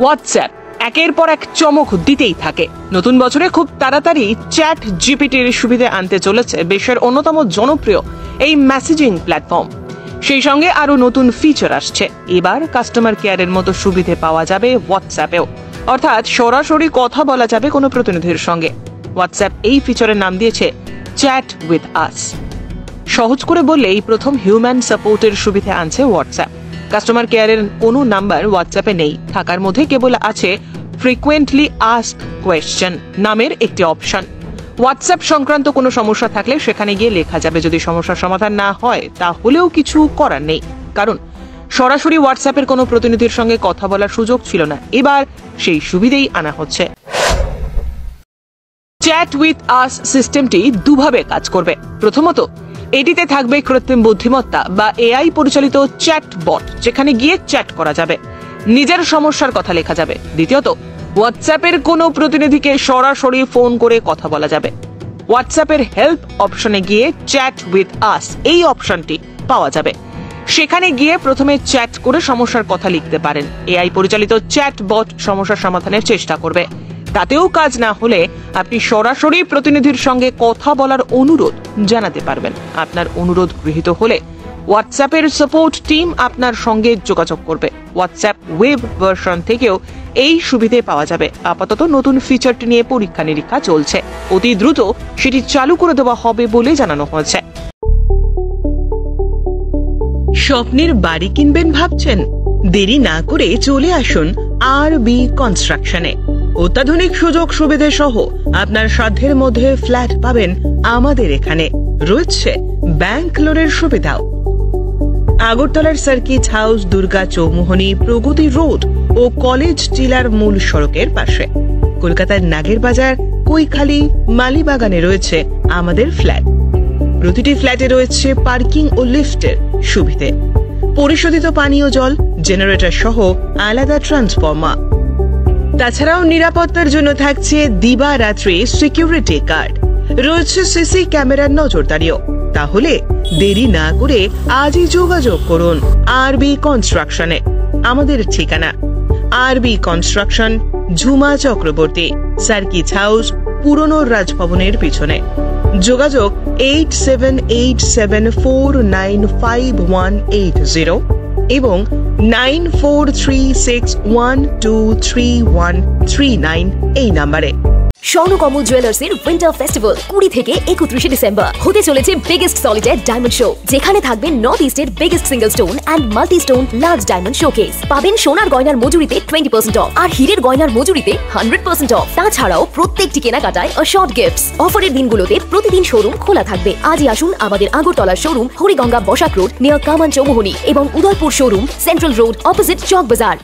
WhatsApp একের পর এক চমক দিতেই থাকে। নতুন বছরে খুব তাড়াতাড়ি চ্যাট জিপিটির সুবিধা আনতে চলেছে বিশ্বের অন্যতম জনপ্রিয় এই মেসেজিং প্ল্যাটফর্ম। সেই সঙ্গে আরো নতুন ফিচার আসছে। এবার কাস্টমার কেয়ারের মতো সুবিধে পাওয়া যাবে হোয়াটসঅ্যাপেও, অর্থাৎ সরাসরি কথা বলা যাবে কোনো প্রতিনিধির সঙ্গে। হোয়াটসঅ্যাপ এই ফিচারের নাম দিয়েছে চ্যাট উইথ আস। সহজ করে বললে এই প্রথম হিউম্যান সাপোর্টের সুবিধা আনছে হোয়াটসঅ্যাপ। কাস্টমার কেয়ারের কোনো নাম্বার হোয়াটসঅ্যাপে নেই, থাকার মধ্যে কেবল আছে ফ্রিকোয়েন্টলি আস্কড কোয়েশ্চেন নামের একটি অপশন। হোয়াটসঅ্যাপ সংক্রান্ত কোনো সমস্যা থাকলে সেখানে গিয়ে লেখা যাবে। যদি সমস্যার সমাধান না হয় তাহলেও কিছু করার নেই, কারণ সরাসরি হোয়াটসঅ্যাপের কোনো প্রতিনিধির সঙ্গে কথা বলার সুযোগ ছিল না। এবার সেই সুবিধেই আনা হচ্ছে। চ্যাট উইথ আস সিস্টেমটি দুভাবে কাজ করবে। প্রথমত, এটিতে থাকবে কৃত্রিম বুদ্ধিমত্তা বা এআই পরিচালিত চ্যাট বট, যেখানে গিয়ে চ্যাট করা যাবে, নিজের সমস্যার কথা লেখা যাবে। দ্বিতীয়ত, হোয়াটসঅ্যাপের কোনো প্রতিনিধিকে সরাসরি ফোন করে কথা বলা যাবে। হোয়াটসঅ্যাপের হেল্প অপশনে গিয়ে চ্যাট উইথ আস এই অপশনটি পাওয়া যাবে। সেখানে গিয়ে প্রথমে চ্যাট করে সমস্যার কথা লিখতে পারেন। এআই পরিচালিত চ্যাট বট সমস্যার সমাধানের চেষ্টা করবে। তাতেও কাজ না হলে আপনি সরাসরি প্রতিনিধির সঙ্গে কথা বলার অনুরোধ জানাতে পারবেন। আপনার অনুরোধ গৃহীত হলে হোয়াটসঅ্যাপের সাপোর্ট টিম আপনার সঙ্গে যোগাযোগ করবে। হোয়াটসঅ্যাপ ওয়েব ভার্সন থেকেও এই সুবিধে পাওয়া যাবে। আপাতত নতুন ফিচারটি নিয়ে পরীক্ষা নিরীক্ষা চলছে। অতি দ্রুত সেটি চালু করে দেওয়া হবে বলে জানানো হয়েছে। স্বপ্নের বাড়ি কিনবেন ভাবছেন? দেরি না করে চলে আসুন আরবি কনস্ট্রাকশনে। অত্যাধুনিক সুযোগ সুবিধা সহ আপনার সাধ্যের মধ্যে ফ্ল্যাট পাবেন আমাদের এখানে। রয়েছে ব্যাংক লোনের সুবিধাও। আগরতলার সার্কিট হাউস, দুর্গা চৌমুহনী, প্রগতি রোড ও কলেজ টিলার মূল সড়কের পাশে। কলকাতার নাগের বাজার, কৈখালি, মালিবাগানে রয়েছে আমাদের ফ্ল্যাট। প্রতিটি ফ্ল্যাটে রয়েছে পার্কিং ও লিফটের সুবিধে, পরিশোধিত পানীয় জল, জেনারেটর সহ আলাদা ট্রান্সফরমার। তাছাড়াও নিরাপত্তার জন্য থাকছে দিবারাত্রি সিকিউরিটি গার্ড, রয়েছে সিসি ক্যামেরার নজরদারিও। তাহলে দেরি না করে আজই যোগাযোগ করুন আরবি কনস্ট্রাকশনে। আমাদের ঠিকানা আরবি construction, Jhuma Chakraborty, circuit house, পুরনো রাজভবনের পিছনে। যোগাযোগ 8787495180 এবং 9436123139 এই নাম্বারে। স্বর্ণকমল জুয়েলার্সের উইন্টার ফেস্টিভ্যাল 20 থেকে 31 ডিসেম্বর হতে চলেছে বিগেস্ট সলিটার ডায়মন্ড শো, যেখানে থাকবে নর্থ ইস্টের biggest single stone and multi stone large diamond showcase. পাবেন সোনার গয়নার মজুরিতে 20% অফ আর হীরের গয়নার মজুরিতে 100% অফ। তাছাড়াও প্রত্যেকটি কেনাকাটায় শর্ট গিফটস। অফারের দিনগুলোতে প্রতিদিন শোরুম খোলা থাকবে। আজই আসুন আমাদের আগরতলার showroom Hariganga Basak road near Kaman Chowmuhani এবং Udaipur showroom central road opposite Chowk Bazar.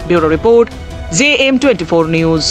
Bureau Report, JM24 News।